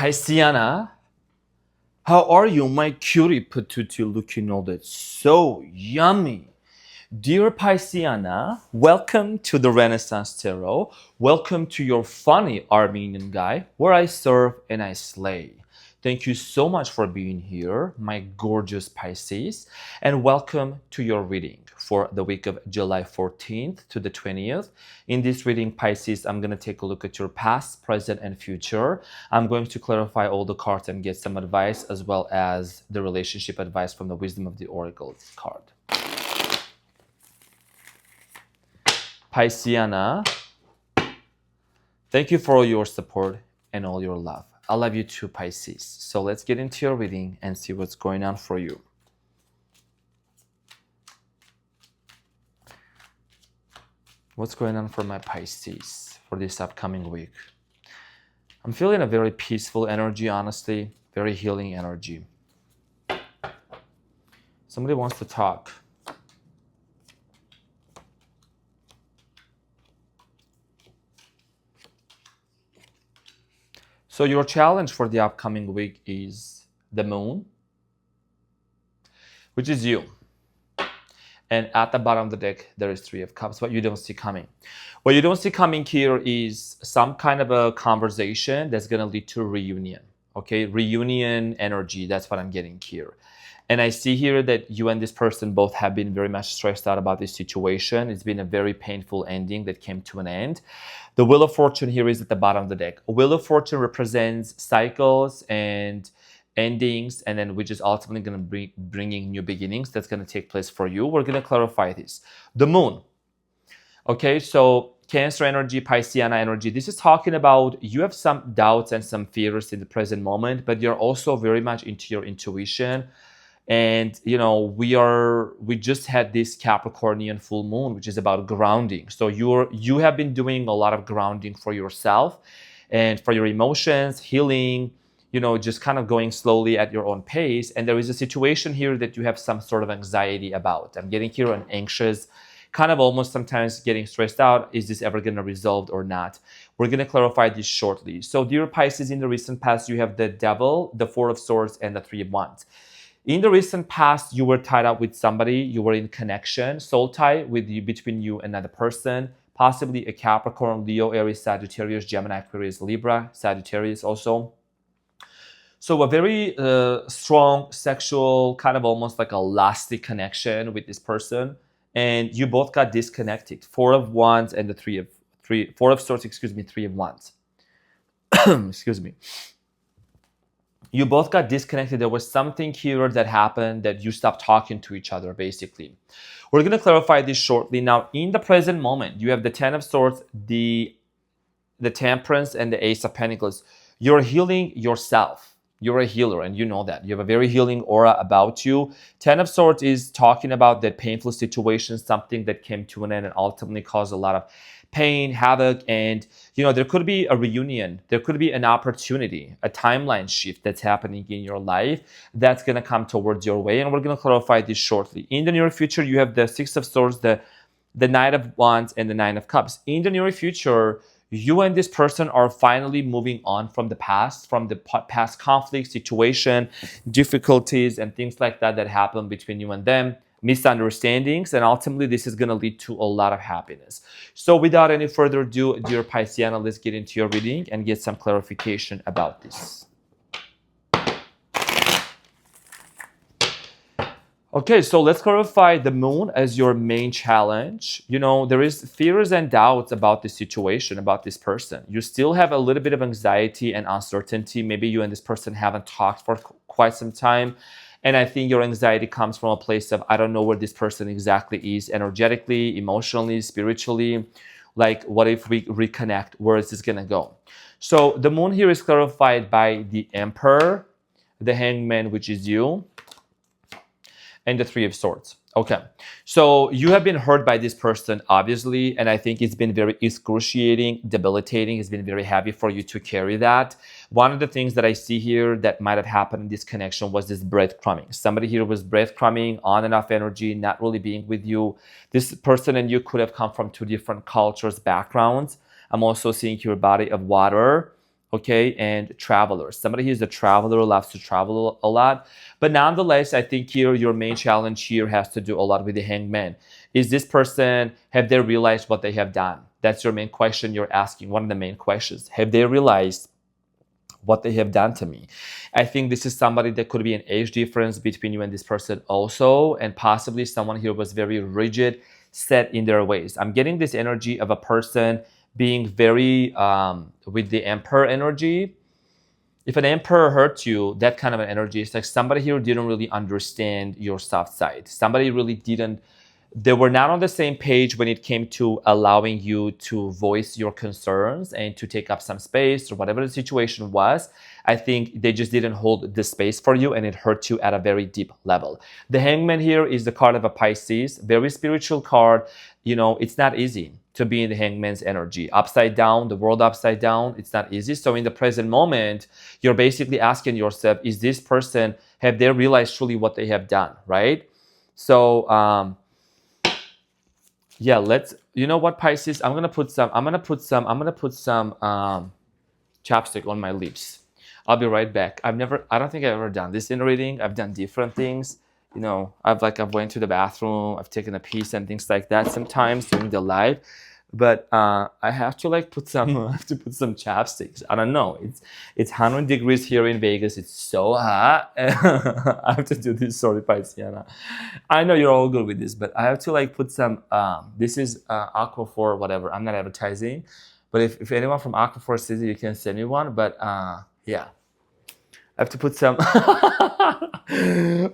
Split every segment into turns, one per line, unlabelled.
Pisciana, how are you, my cutie patootie looking all that so yummy? Dear Pisciana, welcome to the Renaissance Tarot. Welcome to your funny Armenian guy, where I serve and I slay. Thank you so much for being here, my gorgeous Pisces, and welcome to your reading for the week of July 14th to the 20th. In this reading, Pisces, I'm going to take a look at your past, present, and future. I'm going to clarify all the cards and get some advice, as well as the relationship advice from the Wisdom of the Oracle card. Pisciana, thank you for all your support and all your love. I love you too, Pisces. So let's get into your reading and see what's going on for you. What's going on for my Pisces for this upcoming week? I'm feeling a very peaceful energy, honestly, very healing energy. Somebody wants to talk. So your challenge for the upcoming week is the moon, which is you. And at the bottom of the deck, there is Three of Cups, what you don't see coming. What you don't see coming here is some kind of a conversation that's going to lead to a reunion. Okay, reunion energy, that's what I'm getting here. And I see here that you and this person both have been very much stressed out about this situation. It's been a very painful ending that came to an end. The Wheel of Fortune here is at the bottom of the deck. Wheel of Fortune represents cycles and endings, and then which is ultimately going to be bringing new beginnings that's going to take place for you. We're going to clarify this. The moon. Okay, so Cancer energy, Pisciana energy. This is talking about you have some doubts and some fears in the present moment, but you're also very much into your intuition. And you know, we just had this Capricornian full moon, which is about grounding. So you have been doing a lot of grounding for yourself and for your emotions, healing, you know, just kind of going slowly at your own pace. And there is a situation here that you have some sort of anxiety about. I'm getting here an anxious, kind of almost sometimes getting stressed out. Is this ever going to resolve or not? We're going to clarify this shortly. So dear Pisces, in the recent past, you have the Devil, the Four of Swords, and the Three of Wands. In the recent past, you were tied up with somebody, you were in connection, soul tie with you, between you and another person, possibly a Capricorn, Leo, Aries, Sagittarius, Gemini, Aquarius, Libra, Sagittarius also. So a very strong sexual, kind of almost like a lasting connection with this person, and you both got disconnected. Four of Wands and the Four of Swords, Three of Wands. Excuse me. You both got disconnected. There was something here that happened that you stopped talking to each other, basically. We're going to clarify this shortly. Now, in the present moment, you have the Ten of Swords, the Temperance, and the Ace of Pentacles. You're healing yourself. You're a healer, and you know that. You have a very healing aura about you. Ten of Swords is talking about that painful situation, something that came to an end and ultimately caused a lot of pain, havoc, and you know, there could be a reunion, there could be an opportunity, a timeline shift that's happening in your life that's going to come towards your way, and we're going to clarify this shortly. In the near future, you have the Six of Swords, the Knight of Wands, and the Nine of Cups. In the near future, you and this person are finally moving on from the past conflict, situation, difficulties, and things like that happened between you and them, misunderstandings, and ultimately this is going to lead to a lot of happiness. So without any further ado, dear Pisciana, let's get into your reading and get some clarification about this. Okay, so let's clarify the moon as your main challenge. You know, there is fears and doubts about this situation, about this person. You still have a little bit of anxiety and uncertainty. Maybe you and this person haven't talked for quite some time. And I think your anxiety comes from a place of, I don't know where this person exactly is energetically, emotionally, spiritually. Like, what if we reconnect? Where is this going to go? So the moon here is clarified by the Emperor, the Hangman, which is you, and the Three of Swords. Okay, so you have been hurt by this person, obviously, and I think it's been very excruciating, debilitating. It's been very heavy for you to carry that. One of the things that I see here that might have happened in this connection was this breadcrumbing. Somebody here was breadcrumbing, on and off energy, not really being with you. This person and you could have come from two different cultures, backgrounds. I'm also seeing here a body of water. okay, and travelers. Somebody who's a traveler, loves to travel a lot. But nonetheless, I think here your main challenge here has to do a lot with the hangman. Is this person, have they realized what they have done? That's your main question you're asking, one of the main questions. Have they realized what they have done to me? I think this is somebody that could be an age difference between you and this person also, and possibly someone here was very rigid, set in their ways. I'm getting this energy of a person being very, with the emperor energy. If an emperor hurts you, that kind of an energy, it's like somebody here didn't really understand your soft side. Somebody really didn't, they were not on the same page when it came to allowing you to voice your concerns and to take up some space or whatever the situation was. I think they just didn't hold the space for you, and it hurt you at a very deep level. The hangman here is the card of a Pisces, very spiritual card. You know, it's not easy to be in the hangman's energy. Upside down, the world upside down, it's not easy. So in the present moment, you're basically asking yourself, is this person, have they realized truly what they have done, right? So, yeah, let's, you know what, Pisces, I'm gonna put some chapstick on my lips. I'll be right back. I don't think I've ever done this in a reading. I've done different things. You know, I've went to the bathroom, I've taken a piece and things like that sometimes during the live. But I have to put some chapsticks. I don't know. It's 100 degrees here in Vegas. It's so hot. I have to do this. Sorry, Pisciana. I know you're all good with this, but I have to put some. This is Aquaphor, whatever. I'm not advertising, but if anyone from Aquaphor sees it, you can send me one. But yeah, I have to put some.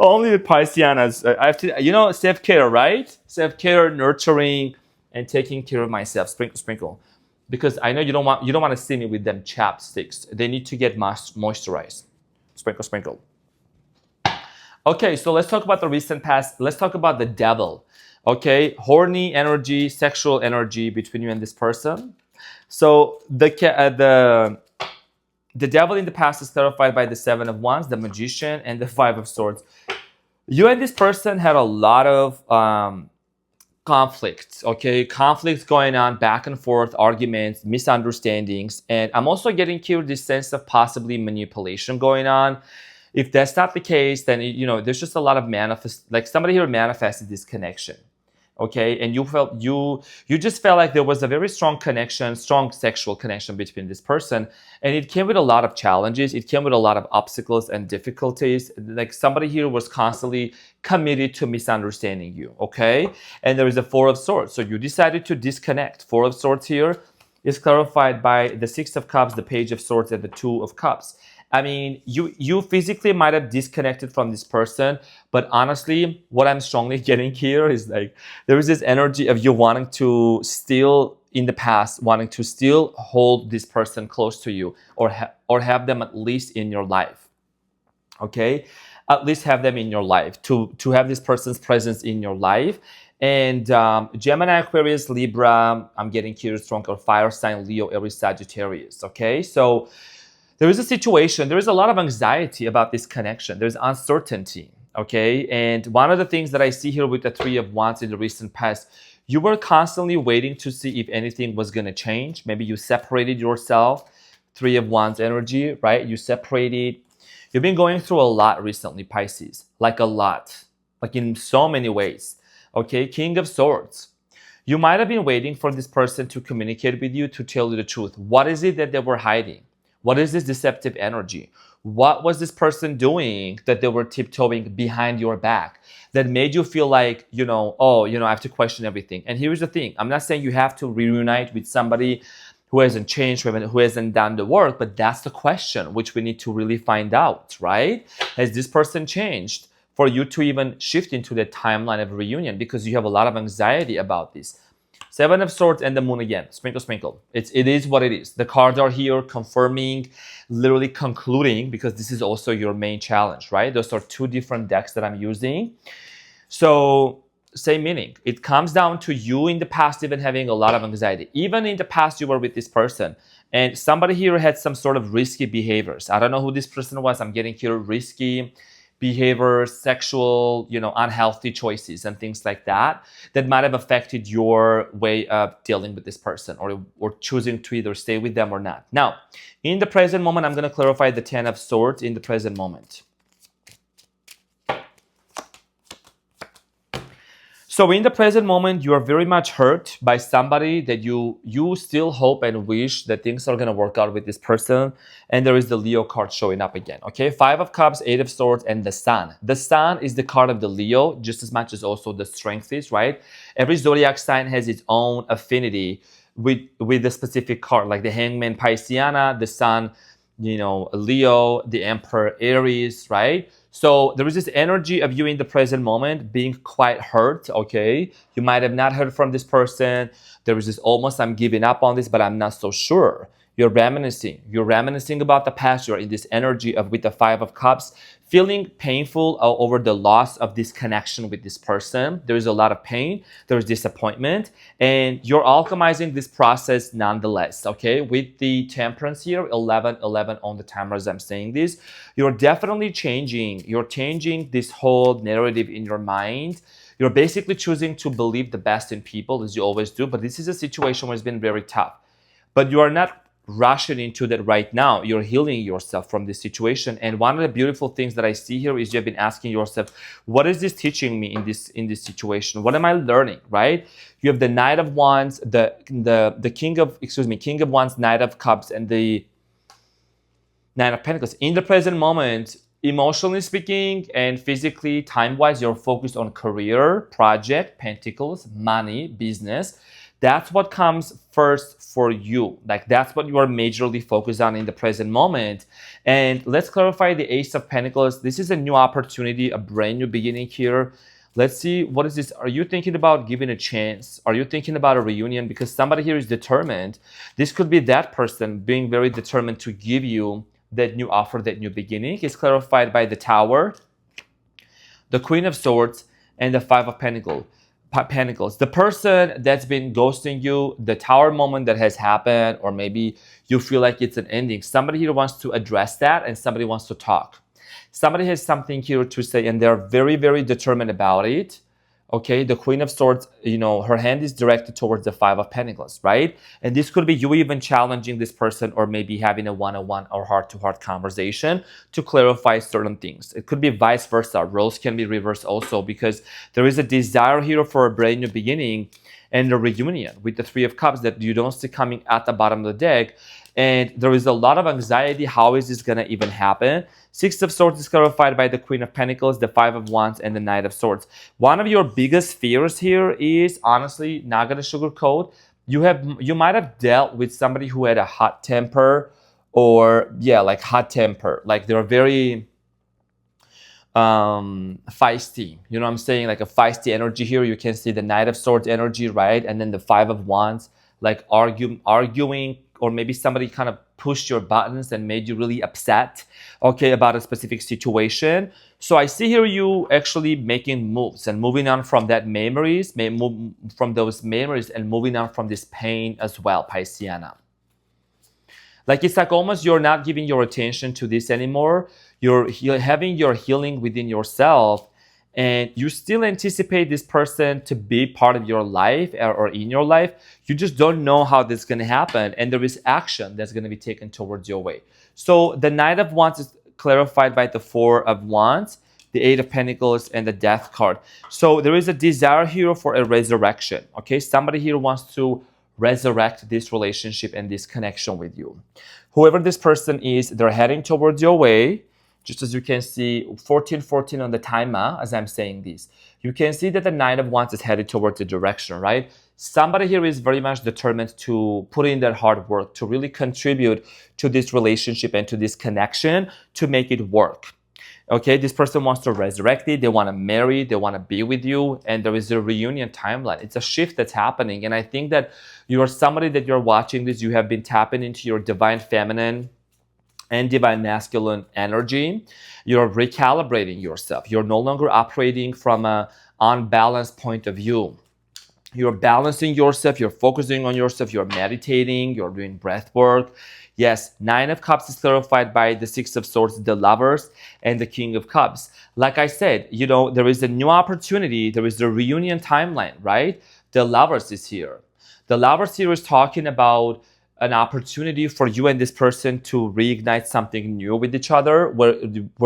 Only the Piscianas. I have to. You know, self-care, right? Self-care, nurturing, and taking care of myself, sprinkle, because I know you don't want to see me with them chapsticks. They need to get moisturized. Sprinkle. Okay, so let's talk about the recent past. Let's talk about the devil. Okay, horny energy, sexual energy between you and this person. So the devil in the past is clarified by the Seven of Wands, the Magician, and the Five of Swords. You and this person had a lot of conflicts, okay? Conflicts going on, back and forth, arguments, misunderstandings. And I'm also getting here this sense of possibly manipulation going on. If that's not the case, then, you know, there's just a lot of somebody here manifested this connection, okay? And you just felt like there was a very strong connection, strong sexual connection between this person. And it came with a lot of challenges. It came with a lot of obstacles and difficulties. Like somebody here was constantly committed to misunderstanding you, okay? And there is a Four of Swords. So you decided to disconnect. Four of Swords here is clarified by the Six of Cups, the Page of Swords, and the Two of Cups. I mean, you physically might have disconnected from this person, but honestly, what I'm strongly getting here is there is this energy of you wanting to still, in the past, wanting to still hold this person close to you, or have them at least in your life, okay? At least have them in your life, to have this person's presence in your life. And Gemini, Aquarius, Libra, I'm getting here strong, or fire sign, Leo, Aries, Sagittarius, okay? So there is a situation, there is a lot of anxiety about this connection. There's uncertainty, okay? And one of the things that I see here with the Three of Wands in the recent past, you were constantly waiting to see if anything was going to change. Maybe you separated yourself. Three of Wands energy, right? You separated. You've been going through a lot recently, Pisces. Like a lot. Like in so many ways, okay? King of Swords. You might have been waiting for this person to communicate with you, to tell you the truth. What is it that they were hiding? What is this deceptive energy? What was this person doing that they were tiptoeing behind your back that made you feel like, you know, oh, you know, I have to question everything? And here's the thing. I'm not saying you have to reunite with somebody who hasn't changed, who hasn't done the work, but that's the question which we need to really find out, right? Has this person changed for you to even shift into the timeline of reunion? Because you have a lot of anxiety about this. Seven of Swords and the Moon again. Sprinkle. It is what it is. The cards are here confirming, literally concluding, because this is also your main challenge, right? Those are two different decks that I'm using. So same meaning. It comes down to you in the past even having a lot of anxiety. Even in the past you were with this person, and somebody here had some sort of risky behaviors. I don't know who this person was. I'm getting here risky, behavior, sexual, unhealthy choices and things like that might have affected your way of dealing with this person, or choosing to either stay with them or not. Now, in the present moment, I'm going to clarify the 10 of Swords in the present moment. So in the present moment, you are very much hurt by somebody that you still hope and wish that things are going to work out with this person. And there is the Leo card showing up again. Okay, 5 of Cups, 8 of Swords, and the Sun. The Sun is the card of the Leo, just as much as also the Strength is, right? Every zodiac sign has its own affinity with the specific card, like the Hangman, Pisceana, the Sun, Leo, the Emperor, Aries, right? So there is this energy of you in the present moment being quite hurt, okay? You might have not heard from this person. There is this almost, I'm giving up on this, but I'm not so sure. You're reminiscing. You're reminiscing about the past. You're in this energy of with the 5 of Cups, feeling painful over the loss of this connection with this person. There is a lot of pain. There is disappointment. And you're alchemizing this process nonetheless, okay? With the Temperance here, 11 on the timer as I'm saying this, you're definitely changing. You're changing this whole narrative in your mind. You're basically choosing to believe the best in people, as you always do. But this is a situation where it's been very tough. But you are not rushing into that right now. You're healing yourself from this situation. And one of the beautiful things that I see here is you have been asking yourself, what is this teaching me in this situation? What am I learning, right? You have the Knight of Wands, the King of Wands, Knight of Cups, and the Nine of Pentacles. In the present moment, emotionally speaking and physically, time-wise, you're focused on career, project, pentacles, money, business. That's what comes first for you. Like, that's what you are majorly focused on in the present moment. And let's clarify the Ace of Pentacles. This is a new opportunity, a brand new beginning here. Let's see, what is this? Are you thinking about giving a chance? Are you thinking about a reunion? Because somebody here is determined. This could be that person being very determined to give you that new offer, that new beginning. It's clarified by the Tower, the Queen of Swords, and the 5 of Pentacles. The person that's been ghosting you, the Tower moment that has happened, or maybe you feel like it's an ending. Somebody here wants to address that, and somebody wants to talk. Somebody has something here to say, and they're very, very determined about it. Okay, the Queen of Swords, her hand is directed towards the 5 of Pentacles, right? And this could be you even challenging this person, or maybe having a one-on-one or heart-to-heart conversation to clarify certain things. It could be vice versa. Roles can be reversed also, because there is a desire here for a brand new beginning and a reunion with the 3 of Cups that you don't see coming at the bottom of the deck. And there is a lot of anxiety. How is this going to even happen? 6 of Swords is clarified by the Queen of Pentacles, the 5 of Wands, and the Knight of Swords. One of your biggest fears here is, honestly, not going to sugarcoat, you might have dealt with somebody who had a hot temper, or like hot temper. Like, they're very feisty. You know what I'm saying? Like a feisty energy here. You can see the Knight of Swords energy, right? And then the 5 of Wands, like arguing, or maybe somebody kind of pushed your buttons and made you really upset, okay, about a specific situation. So I see here you actually making moves and moving on from that memories, from those memories, and moving on from this pain as well, Pisceana. Like, it's like almost you're not giving your attention to this anymore. You're having your healing within yourself, and you still anticipate this person to be part of your life or in your life. You just don't know how this is going to happen, and there is action that's going to be taken towards your way. So the Knight of Wands is clarified by the 4 of Wands, the 8 of Pentacles, and the Death card. So there is a desire here for a resurrection, okay? Somebody here wants to resurrect this relationship and this connection with you. Whoever this person is, they're heading towards your way. Just as you can see, 1414 on the timer as I'm saying this. You can see that the Knight of Wands is headed towards the direction, right? Somebody here is very much determined to put in that hard work, to really contribute to this relationship and to this connection to make it work. Okay, this person wants to resurrect it. They want to marry, they want to be with you, and there is a reunion timeline. It's a shift that's happening. And I think that you are somebody that you're watching this, you have been tapping into your divine feminine and divine masculine energy. You're recalibrating yourself. You're no longer operating from an unbalanced point of view. You're balancing yourself, you're focusing on yourself, you're meditating, you're doing breath work, Yes, Nine of Cups is clarified by the Six of Swords, the Lovers, and the King of Cups. Like I said, there is a new opportunity. There is the reunion timeline, right? The Lovers is here. The Lovers here is talking about an opportunity for you and this person to reignite something new with each other, where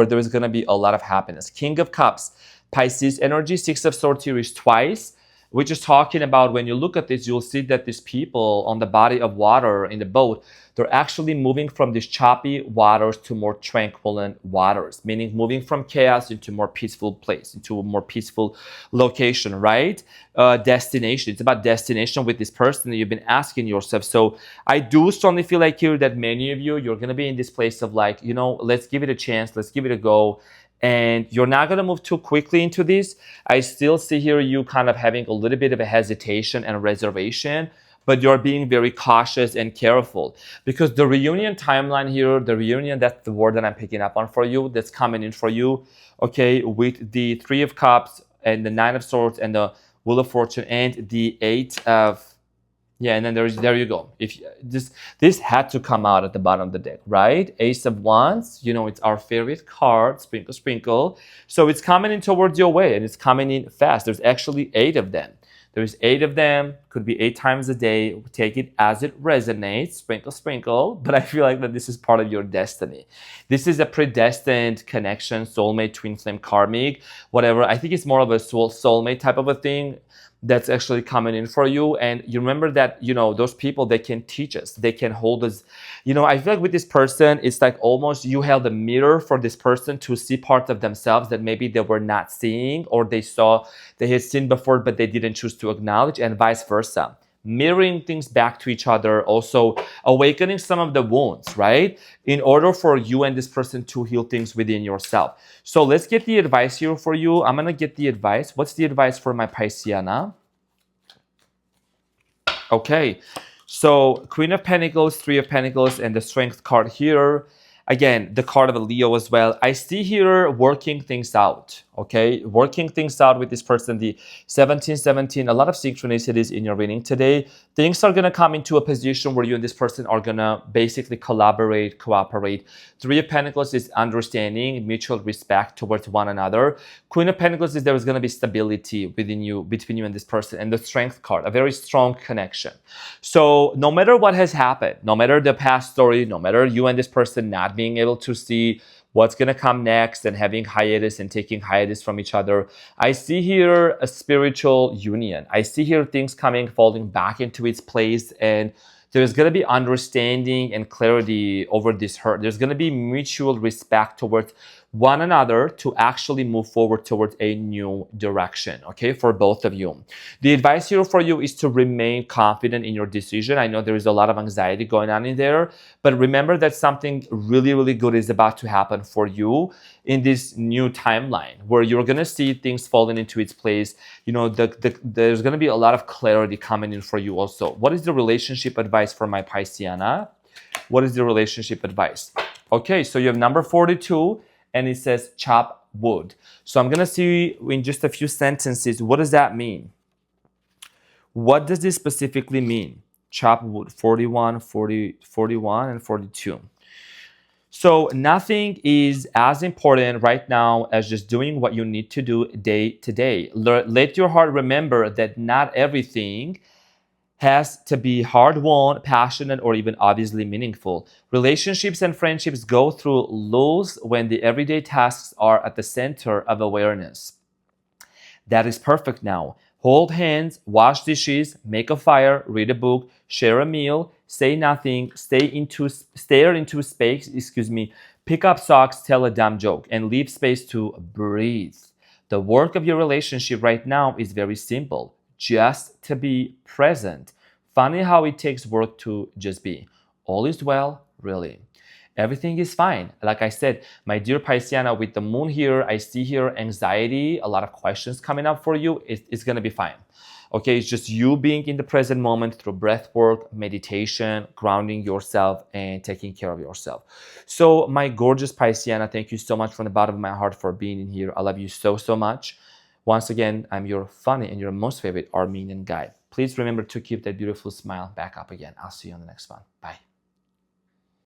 there is going to be a lot of happiness. King of Cups, Pisces energy. Six of Swords here is twice, which is talking about, when you look at this, you'll see that these people on the body of water in the boat, they're actually moving from these choppy waters to more tranquil waters, meaning moving from chaos into more peaceful place, into a more peaceful location, right? Destination. It's about destination with this person that you've been asking yourself. So I do strongly feel like here that many of you're going to be in this place of like, let's give it a chance, let's give it a go. And you're not going to move too quickly into this. I still see here you kind of having a little bit of a hesitation and reservation, but you're being very cautious and careful, because the reunion timeline here, the reunion, that's the word that I'm picking up on for you, that's coming in for you, okay, with the Three of Cups and the Nine of Swords and the Wheel of Fortune and the Eight of, yeah, and then there you go. If this had to come out at the bottom of the deck, right? Ace of Wands, it's our favorite card, sprinkle, sprinkle. So it's coming in towards your way, and it's coming in fast. There's actually 8 of them. There's 8 of them, could be 8 times a day. Take it as it resonates, sprinkle, sprinkle. But I feel like that this is part of your destiny. This is a predestined connection, soulmate, twin flame, karmic, whatever. I think it's more of a soulmate type of a thing that's actually coming in for you. And you remember that, those people, they can teach us, they can hold us. I feel like with this person, it's like almost you held a mirror for this person to see parts of themselves that maybe they were not seeing, or they had seen before, but they didn't choose to acknowledge, and vice versa. Mirroring things back to each other, also awakening some of the wounds, right? In order for you and this person to heal things within yourself. So let's get the advice here for you. I'm going to get the advice. What's the advice for my Pisceana? Okay, so Queen of Pentacles, Three of Pentacles, and the Strength card here. Again, the card of a Leo as well. I see here working things out, okay? Working things out with this person, the 1717, a lot of synchronicities in your reading today. Things are going to come into a position where you and this person are going to basically collaborate, cooperate. Three of Pentacles is understanding, mutual respect towards one another. Queen of Pentacles is there is going to be stability between you and this person. And the Strength card, a very strong connection. So no matter what has happened, no matter the past story, no matter you and this person not being able to see what's going to come next and having hiatus and taking hiatus from each other, I see here a spiritual union. I see here things falling back into its place, and there's going to be understanding and clarity over this hurt. There's going to be mutual respect towards one another to actually move forward towards a new direction, okay, for both of you. The advice here for you is to remain confident in your decision. I know there is a lot of anxiety going on in there, but remember that something really, really good is about to happen for you in this new timeline, where you're going to see things falling into its place. There's going to be a lot of clarity coming in for you also. What is the relationship advice for my Pisceana? What is the relationship advice? Okay, so you have number 42, and it says chop wood. So I'm going to see in just a few sentences, what does that mean? What does this specifically mean? Chop wood, 41, 41, and 42. So nothing is as important right now as just doing what you need to do day to day. Let your heart remember that not everything has to be hard-won, passionate, or even obviously meaningful. Relationships and friendships go through lulls when the everyday tasks are at the center of awareness. That is perfect now. Hold hands, wash dishes, make a fire, read a book, share a meal, say nothing, stare into space, pick up socks, tell a dumb joke, and leave space to breathe. The work of your relationship right now is very simple. Just to be present. Funny how it takes work to just be. All is well, really. Everything is fine. Like I said, my dear Pisceana, with the moon here, I see here anxiety, a lot of questions coming up for you. It's going to be fine. Okay, it's just you being in the present moment through breath work, meditation, grounding yourself, and taking care of yourself. So my gorgeous Pisceana, thank you so much from the bottom of my heart for being in here. I love you so, so much. Once again, I'm your funny and your most favorite Armenian guy. Please remember to keep that beautiful smile back up again. I'll see you on the next one. Bye.